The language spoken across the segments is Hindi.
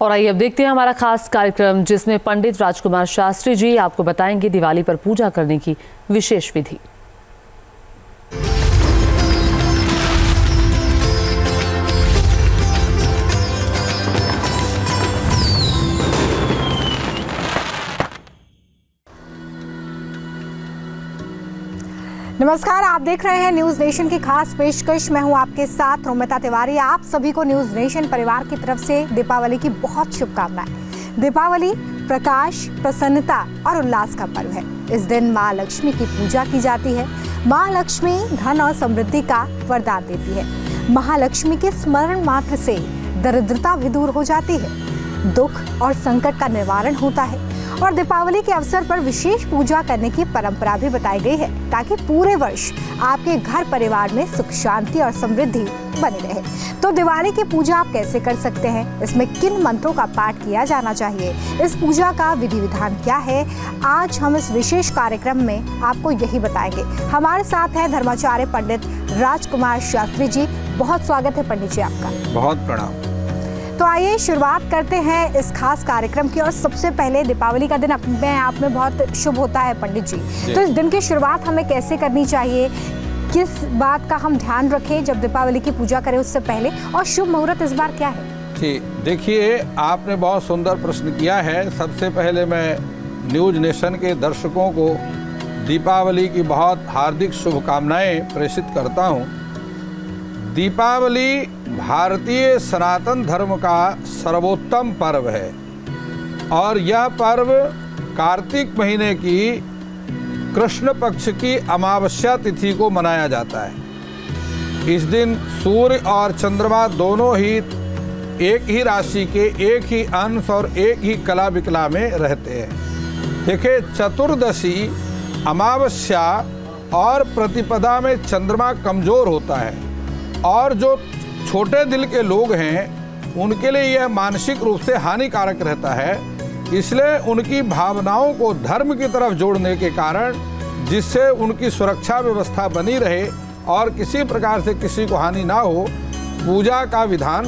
और आइए अब देखते हैं हमारा खास कार्यक्रम, जिसमें पंडित राजकुमार शास्त्री जी आपको बताएंगे दिवाली पर पूजा करने की विशेष विधि। नमस्कार, आप देख रहे हैं न्यूज नेशन की खास पेशकश। मैं हूं आपके साथ रोमिता तिवारी। आप सभी को न्यूज नेशन परिवार की तरफ से दीपावली की बहुत शुभकामनाएं। दीपावली प्रकाश, प्रसन्नता और उल्लास का पर्व है। इस दिन माँ लक्ष्मी की पूजा की जाती है। माँ लक्ष्मी धन और समृद्धि का वरदान देती है। महालक्ष्मी के स्मरण मात्र से दरिद्रता भी दूर हो जाती है, दुख और संकट का निवारण होता है और दीपावली के अवसर पर विशेष पूजा करने की परंपरा भी बताई गई है, ताकि पूरे वर्ष आपके घर परिवार में सुख शांति और समृद्धि बनी रहे। तो दिवाली की पूजा आप कैसे कर सकते हैं, इसमें किन मंत्रों का पाठ किया जाना चाहिए, इस पूजा का विधि विधान क्या है, आज हम इस विशेष कार्यक्रम में आपको यही बताएंगे। हमारे साथ है धर्माचार्य पंडित राजकुमार शास्त्री जी। बहुत स्वागत है पंडित जी आपका। बहुत प्रणाम। तो आइए शुरुआत करते हैं इस खास कार्यक्रम की। और सबसे पहले दीपावली का दिन अपने आप में बहुत शुभ होता है पंडित जी, तो इस दिन की शुरुआत हमें कैसे करनी चाहिए, किस बात का हम ध्यान रखें जब दीपावली की पूजा करें उससे पहले, और शुभ मुहूर्त इस बार क्या है? जी देखिए, आपने बहुत सुंदर प्रश्न किया है। सबसे पहले मैं न्यूज नेशन के दर्शकों को दीपावली की बहुत हार्दिक शुभकामनाएं प्रेषित करता हूं। दीपावली भारतीय सनातन धर्म का सर्वोत्तम पर्व है और यह पर्व कार्तिक महीने की कृष्ण पक्ष की अमावस्या तिथि को मनाया जाता है। इस दिन सूर्य और चंद्रमा दोनों ही एक ही राशि के, एक ही अंश और एक ही कला विकला में रहते हैं। देखिए, चतुर्दशी, अमावस्या और प्रतिपदा में चंद्रमा कमजोर होता है और जो छोटे दिल के लोग हैं उनके लिए यह मानसिक रूप से हानिकारक रहता है। इसलिए उनकी भावनाओं को धर्म की तरफ जोड़ने के कारण, जिससे उनकी सुरक्षा व्यवस्था बनी रहे और किसी प्रकार से किसी को हानि ना हो, पूजा का विधान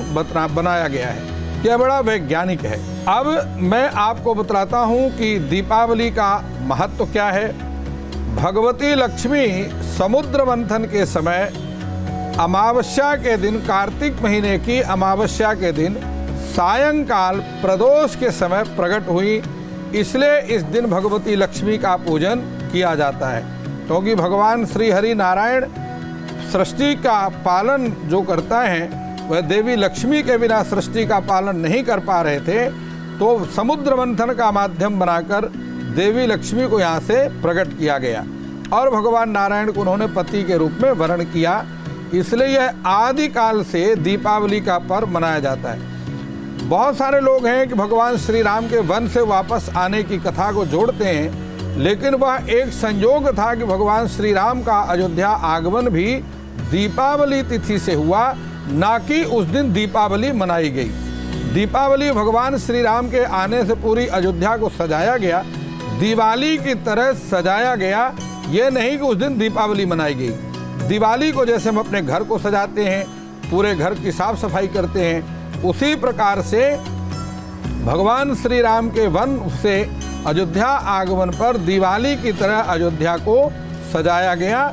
बनाया गया है। यह बड़ा वैज्ञानिक है। अब मैं आपको बतलाता हूँ कि दीपावली का महत्व क्या है। भगवती लक्ष्मी समुद्र मंथन के समय अमावस्या के दिन, कार्तिक महीने की अमावस्या के दिन सायंकाल प्रदोष के समय प्रकट हुई। इसलिए इस दिन भगवती लक्ष्मी का पूजन किया जाता है, क्योंकि भगवान श्री हरि नारायण सृष्टि का पालन जो करता है वह देवी लक्ष्मी के बिना सृष्टि का पालन नहीं कर पा रहे थे। तो समुद्र मंथन का माध्यम बनाकर देवी लक्ष्मी को यहाँ से प्रकट किया गया और भगवान नारायण को उन्होंने पति के रूप में वर्ण किया। इसलिए यह आदिकाल से दीपावली का पर्व मनाया जाता है। बहुत सारे लोग हैं कि भगवान श्री राम के वन से वापस आने की कथा को जोड़ते हैं, लेकिन वह एक संयोग था कि भगवान श्री राम का अयोध्या आगमन भी दीपावली तिथि से हुआ, ना कि उस दिन दीपावली मनाई गई। दीपावली भगवान श्री राम के आने से पूरी अयोध्या को सजाया गया, दिवाली की तरह सजाया गया। ये नहीं कि उस दिन दीपावली मनाई गई। दिवाली को जैसे हम अपने घर को सजाते हैं, पूरे घर की साफ सफाई करते हैं, उसी प्रकार से भगवान श्री राम के वन से अयोध्या आगमन पर दिवाली की तरह अयोध्या को सजाया गया।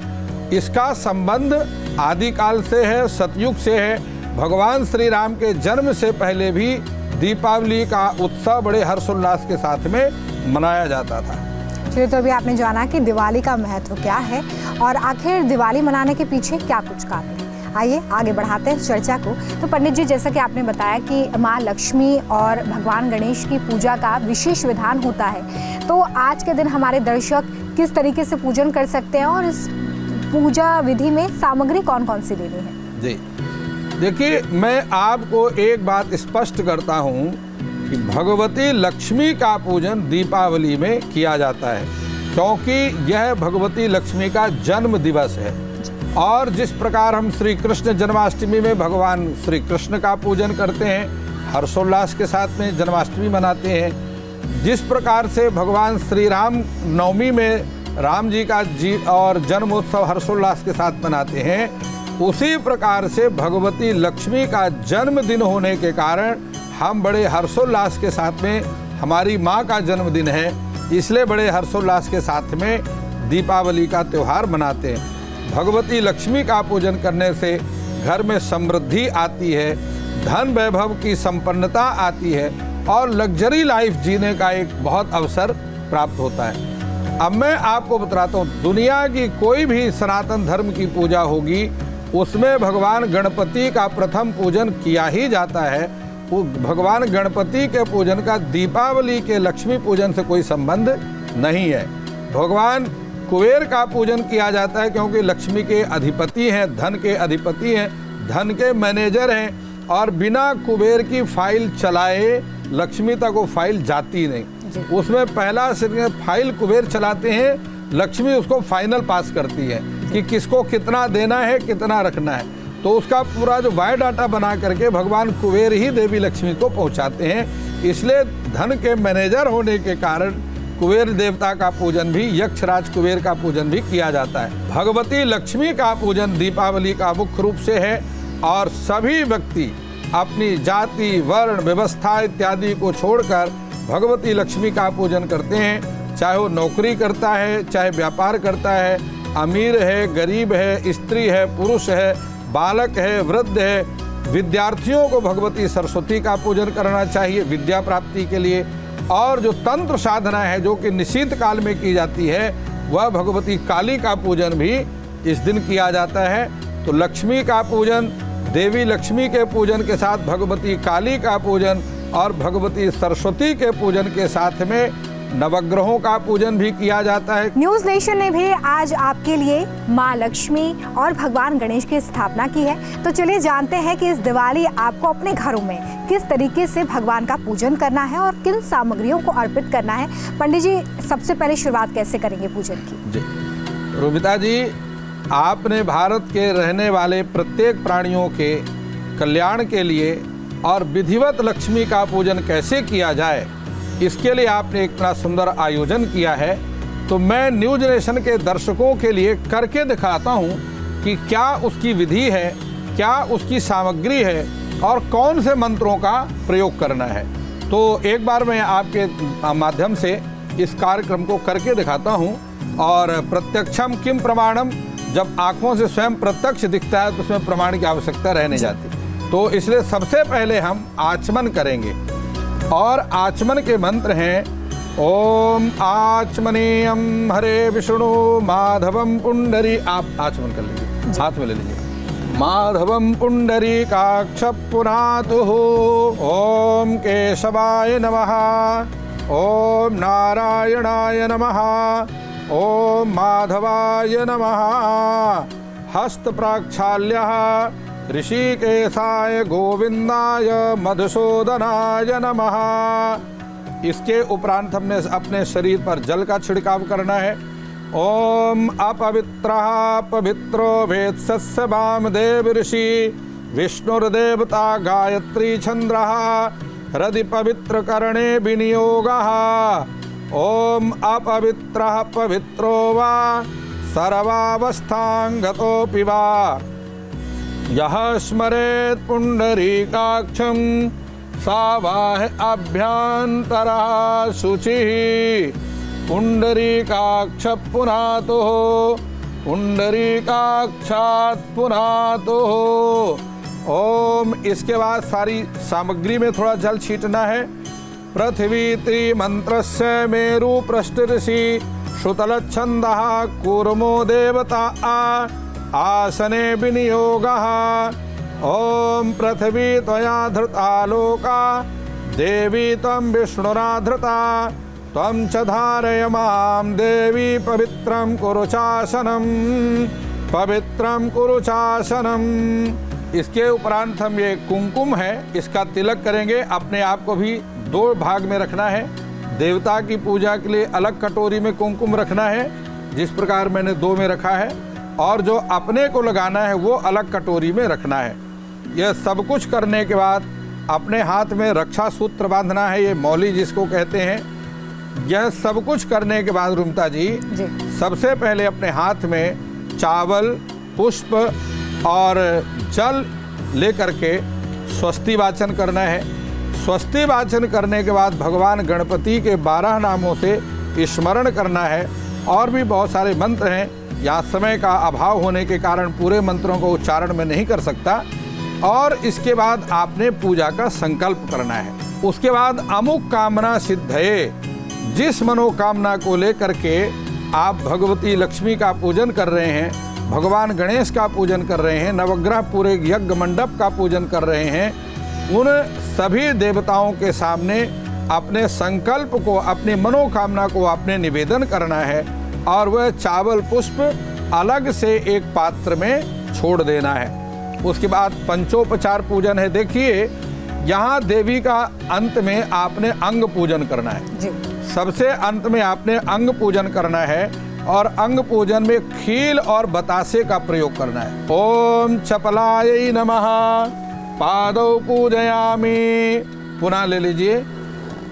इसका संबंध आदिकाल से है, सतयुग से है। भगवान श्री राम के जन्म से पहले भी दीपावली का उत्सव बड़े हर्षोल्लास के साथ में मनाया जाता था। चलिए, तो अभी आपने जाना कि दिवाली का महत्व क्या है और आखिर दिवाली मनाने के पीछे क्या कुछ कारण है। आइए आगे बढ़ाते हैं चर्चा को। तो पंडित जी, जैसा कि आपने बताया कि माँ लक्ष्मी और भगवान गणेश की पूजा का विशेष विधान होता है, तो आज के दिन हमारे दर्शक किस तरीके से पूजन कर सकते हैं और इस पूजा विधि में सामग्री कौन कौन सी लेनी है? जी देखिए, मैं आपको एक बात स्पष्ट करता हूँ कि भगवती लक्ष्मी का पूजन दीपावली में किया जाता है, क्योंकि यह भगवती लक्ष्मी का जन्म दिवस है। और जिस प्रकार हम श्री कृष्ण जन्माष्टमी में भगवान श्री कृष्ण का पूजन करते हैं, हर्षोल्लास के साथ में जन्माष्टमी मनाते हैं, जिस प्रकार से भगवान श्री राम नवमी में राम जी का और जन्मोत्सव हर्षोल्लास के साथ मनाते हैं, उसी प्रकार से भगवती लक्ष्मी का जन्मदिन होने के कारण हम बड़े हर्षोल्लास के साथ में, हमारी माँ का जन्मदिन है इसलिए बड़े हर्षोल्लास के साथ में दीपावली का त्यौहार मनाते हैं। भगवती लक्ष्मी का पूजन करने से घर में समृद्धि आती है, धन वैभव की संपन्नता आती है और लग्जरी लाइफ जीने का एक बहुत अवसर प्राप्त होता है। अब मैं आपको बताता हूँ, दुनिया की कोई भी सनातन धर्म की पूजा होगी उसमें भगवान गणपति का प्रथम पूजन किया ही जाता है। वो भगवान गणपति के पूजन का दीपावली के लक्ष्मी पूजन से कोई संबंध नहीं है। भगवान कुबेर का पूजन किया जाता है क्योंकि लक्ष्मी के अधिपति हैं, धन के अधिपति हैं, धन के मैनेजर हैं और बिना कुबेर की फाइल चलाए लक्ष्मी तक वो फाइल जाती नहीं। उसमें पहला फाइल कुबेर चलाते हैं, लक्ष्मी उसको फाइनल पास करती है कि किसको कितना देना है, कितना रखना है। तो उसका पूरा जो बायोडाटा बना करके भगवान कुबेर ही देवी लक्ष्मी को पहुंचाते हैं। इसलिए धन के मैनेजर होने के कारण कुबेर देवता का पूजन भी, यक्षराज कुबेर का पूजन भी किया जाता है। भगवती लक्ष्मी का पूजन दीपावली का मुख्य रूप से है और सभी व्यक्ति अपनी जाति, वर्ण, व्यवस्था इत्यादि को छोड़कर भगवती लक्ष्मी का पूजन करते हैं। चाहे वो नौकरी करता है, चाहे व्यापार करता है, अमीर है, गरीब है, स्त्री है, पुरुष है, बालक है, वृद्ध है, विद्यार्थियों को भगवती सरस्वती का पूजन करना चाहिए विद्या प्राप्ति के लिए। और जो तंत्र साधना है जो कि निशीत काल में की जाती है, वह भगवती काली का पूजन भी इस दिन किया जाता है। तो लक्ष्मी का पूजन, देवी लक्ष्मी के पूजन के साथ भगवती काली का पूजन और भगवती सरस्वती के पूजन के साथ में नवग्रहों का पूजन भी किया जाता है। न्यूज नेशन ने भी आज आपके लिए माँ लक्ष्मी और भगवान गणेश की स्थापना की है। तो चलिए जानते हैं कि इस दिवाली आपको अपने घरों में किस तरीके से भगवान का पूजन करना है और किन सामग्रियों को अर्पित करना है। पंडित जी, सबसे पहले शुरुआत कैसे करेंगे पूजन की? जी रूबिता जी, आपने भारत के रहने वाले प्रत्येक प्राणियों के कल्याण के लिए और विधिवत लक्ष्मी का पूजन कैसे किया जाए, इसके लिए आपने एक इतना सुंदर आयोजन किया है। तो मैं न्यूज नेशन के दर्शकों के लिए करके दिखाता हूँ कि क्या उसकी विधि है, क्या उसकी सामग्री है और कौन से मंत्रों का प्रयोग करना है। तो एक बार मैं आपके माध्यम से इस कार्यक्रम को करके दिखाता हूँ। और प्रत्यक्षम किम प्रमाणम, जब आँखों से स्वयं प्रत्यक्ष दिखता है तो उसमें प्रमाण की आवश्यकता रहने जाती। तो इसलिए सबसे पहले हम आचमन करेंगे और आचमन के मंत्र हैं ओम आचमनीयम हरे विष्णु माधवम पुंडरी। आप आचमन कर लीजिए, हाथ में ले लीजिए। माधवम पुंडरी काक्ष पुनातुः ओम केशवाय नमः, ओम नारायणाय नमः, ओम माधवाय नमः। हस्त प्रक्षाल्यः ऋषिकेशाय गोविंदाय मधुसूदनाय नमः। इसके उपरांत हमने अपने शरीर पर जल का छिड़काव करना है। ओम अपवित्रः पवित्रो वेत्सस्य वामदेव ऋषि विष्णुर्देवता गायत्री छंद्रः हृदि पवित्र कर्णे विनियोगः। ओम अपवित्रः पवित्रो वा सर्वावस्थांगतोऽपि वा यह स्मरेत् पुंडरीकाक्षं सा वाह अभ्यन्तरः शुचिः। पुंडरीकाक्ष पुनातुः पुंडरीकाक्षात् पुनातुः। ओम। इसके बाद सारी सामग्री में थोड़ा जल छींटना है। पृथ्वी त्रिमंत्रस्य मेरु पृष्ठऋषि श्रुतलच्छन्दः कूर्मो देवता आसने विनियोगः। ओम पृथ्वी त्वया धृता लोका देवी त्वं विष्णुराधृता त्वं च धारय मां देवी पवित्रं कुरु चासनं पवित्रं कुरु चासनं। इसके उपरांत हम ये कुमकुम है इसका तिलक करेंगे। अपने आप को भी दो भाग में रखना है। देवता की पूजा के लिए अलग कटोरी में कुमकुम रखना है जिस प्रकार मैंने दो में रखा है, और जो अपने को लगाना है वो अलग कटोरी में रखना है। यह सब कुछ करने के बाद अपने हाथ में रक्षा सूत्र बांधना है, ये मौली जिसको कहते हैं। यह सब कुछ करने के बाद रूमिता जी सबसे पहले अपने हाथ में चावल, पुष्प और जल लेकर के स्वस्ति वाचन करना है। स्वस्ति वाचन करने के बाद भगवान गणपति के 12 नामों से स्मरण करना है। और भी बहुत सारे मंत्र हैं, यहाँ समय का अभाव होने के कारण पूरे मंत्रों को उच्चारण में नहीं कर सकता। और इसके बाद आपने पूजा का संकल्प करना है। उसके बाद अमुक कामना सिद्धये, जिस मनोकामना को लेकर के आप भगवती लक्ष्मी का पूजन कर रहे हैं, भगवान गणेश का पूजन कर रहे हैं, नवग्रह पूरे यज्ञ मंडप का पूजन कर रहे हैं, उन सभी देवताओं के सामने अपने संकल्प को, अपनी मनोकामना को आपने निवेदन करना है। और वह चावल पुष्प अलग से एक पात्र में छोड़ देना है। उसके बाद पंचोपचार पूजन है। देखिए, यहाँ देवी का अंत में आपने अंग पूजन करना है जी। सबसे अंत में आपने अंग पूजन करना है। और अंग पूजन में खील और बतासे का प्रयोग करना है। ओम चपलायै नमः पादौ पूजयामि। पुनः ले लीजिए।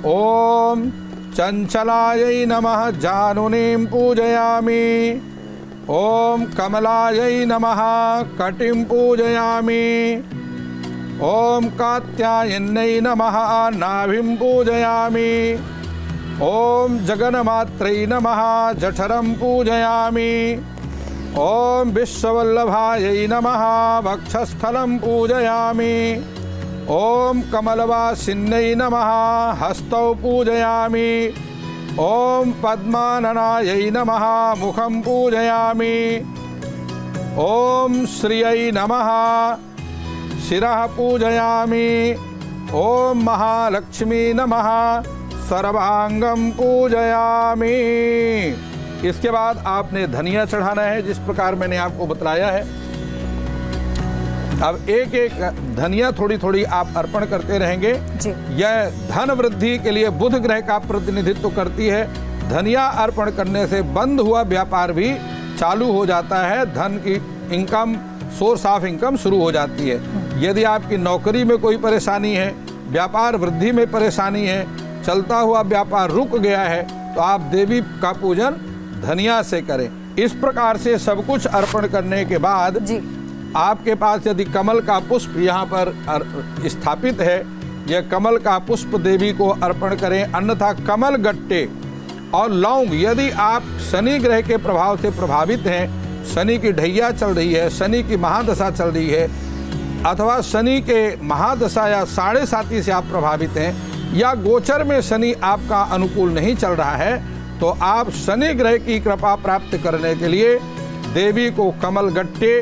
ओम चंचलायै नमः जानुनीं पूजयामि। ओम कमलायै नमः कटिं पूजयामि। ओम कात्यायन्यै नमः नाभिं पूजयामि। ओम जगन्मात्रै नमः जठरं पूजयामि। ओम विश्ववल्लभायै नमः वक्षस्थलं पूजयामि। ओम कमलवासिन्यै नमः हस्तौ पूजयामि। ओम पद्माननायै नमः मुखं पूजयामि। ओम श्रियै नमः शिरः पूजयामि। ओम महालक्ष्मी नमः सर्वांगम पूजयामि। इसके बाद आपने धनिया चढ़ाना है, जिस प्रकार मैंने आपको बतलाया है। अब एक एक धनिया थोड़ी थोड़ी आप अर्पण करते रहेंगे जी। यह धन वृद्धि के लिए बुध ग्रह का प्रतिनिधित्व करती है। धनिया अर्पण करने से बंद हुआ व्यापार भी चालू हो जाता है। धन की इनकम, सोर्स ऑफ इनकम शुरू हो जाती है। यदि आपकी नौकरी में कोई परेशानी है, व्यापार वृद्धि में परेशानी है, चलता हुआ व्यापार रुक गया है, तो आप देवी का पूजन धनिया से करें। इस प्रकार से सब कुछ अर्पण करने के बाद जी। आपके पास यदि कमल का पुष्प यहाँ पर स्थापित है, यह कमल का पुष्प देवी को अर्पण करें। अन्यथा कमल गट्टे और लौंग, यदि आप शनि ग्रह के प्रभाव से प्रभावित हैं, शनि की ढैया चल रही है, शनि की महादशा चल रही है, अथवा शनि के महादशा या 7.5 से आप प्रभावित हैं, या गोचर में शनि आपका अनुकूल नहीं चल रहा है, तो आप शनि ग्रह की कृपा प्राप्त करने के लिए देवी को कमल गट्टे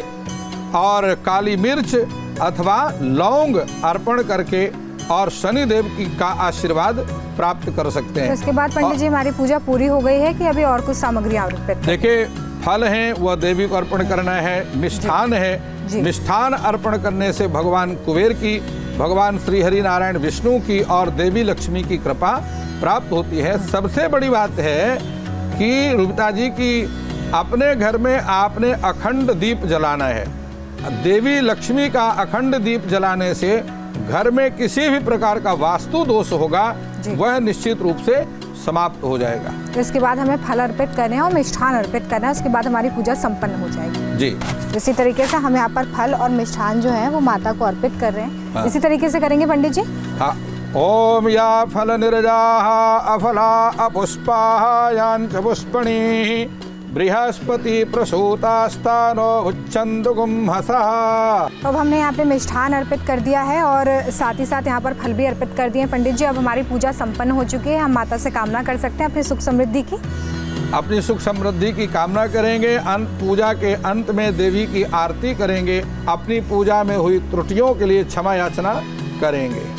और काली मिर्च अथवा लौंग अर्पण करके और शनि देव की का आशीर्वाद प्राप्त कर सकते हैं। तो इसके बाद पंडित जी हमारी पूजा पूरी हो गई है कि अभी और कुछ सामग्री आवश्यक है? देखिए, फल हैं वह देवी को अर्पण करना है, मिष्ठान है, मिष्ठान अर्पण करने से भगवान कुबेर की, भगवान श्री हरि नारायण विष्णु की और देवी लक्ष्मी की कृपा प्राप्त होती है। सबसे बड़ी बात है कि रूपता जी की अपने घर में आपने अखंड दीप जलाना है। देवी लक्ष्मी का अखंड दीप जलाने से घर में किसी भी प्रकार का वास्तु दोष होगा वह निश्चित रूप से समाप्त हो जाएगा। तो इसके बाद हमें फल अर्पित करने हैं और मिष्ठान अर्पित करना है, उसके बाद हमारी पूजा संपन्न हो जाएगी। जी। इसी तरीके से हम यहाँ पर फल और मिष्ठान जो है वो माता को अर्पित कर रहे हैं। हाँ। इसी तरीके से करेंगे पंडित जी। हाँ। ओम या फल निर्जाः अफला अपुष्पाः याञ्च पुष्पणी बृहस्पति प्रसूतास्तानो उच्चन्दुगुम्हसः। अब हमने यहाँ पे मिष्ठान अर्पित कर दिया है और साथ ही साथ यहाँ पर फल भी अर्पित कर दिए हैं पंडित जी। अब हमारी पूजा संपन्न हो चुकी है। हम माता से कामना कर सकते हैं अपनी सुख समृद्धि की। अपनी सुख समृद्धि की कामना करेंगे। पूजा के अंत में देवी की आरती करेंगे। अपनी पूजा में हुई त्रुटियों के लिए क्षमा याचना करेंगे।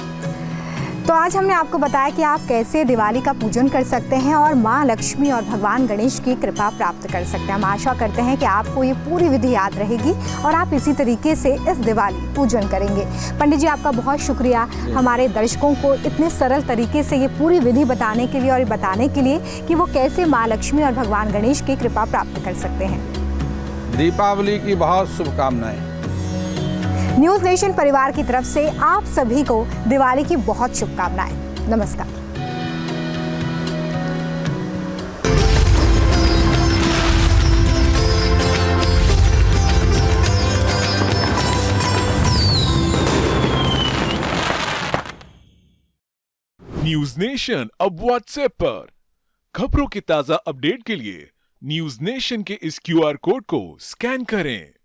तो आज हमने आपको बताया कि आप कैसे दिवाली का पूजन कर सकते हैं और माँ लक्ष्मी और भगवान गणेश की कृपा प्राप्त कर सकते हैं। हम आशा करते हैं कि आपको ये पूरी विधि याद रहेगी और आप इसी तरीके से इस दिवाली पूजन करेंगे। पंडित जी, आपका बहुत शुक्रिया हमारे दर्शकों को इतने सरल तरीके से ये पूरी विधि बताने के लिए और बताने के लिए कि वो कैसे माँ लक्ष्मी और भगवान गणेश की कृपा प्राप्त कर सकते हैं। दीपावली की बहुत शुभकामनाएं। न्यूज़ नेशन परिवार की तरफ से आप सभी को दिवाली की बहुत शुभकामनाएं। नमस्कार। न्यूज नेशन अब व्हाट्सएप पर। खबरों के ताजा अपडेट के लिए न्यूज नेशन के इस क्यूआर कोड को स्कैन करें।